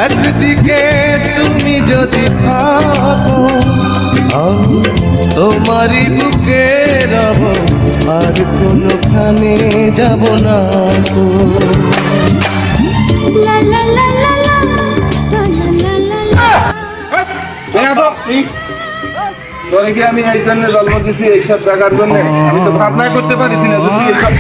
একদিকে তুমি যদি থাকো তোমারই বুকে রব আর কোনোখানে যাব না গো। লা লা লা লা লা লা লা লা। তোরে কি আমি এই জন্য জন্ম দিছি এইসব জায়গার জন্য? আমি তো ভাবনা করতে পারিস না তুই এইসব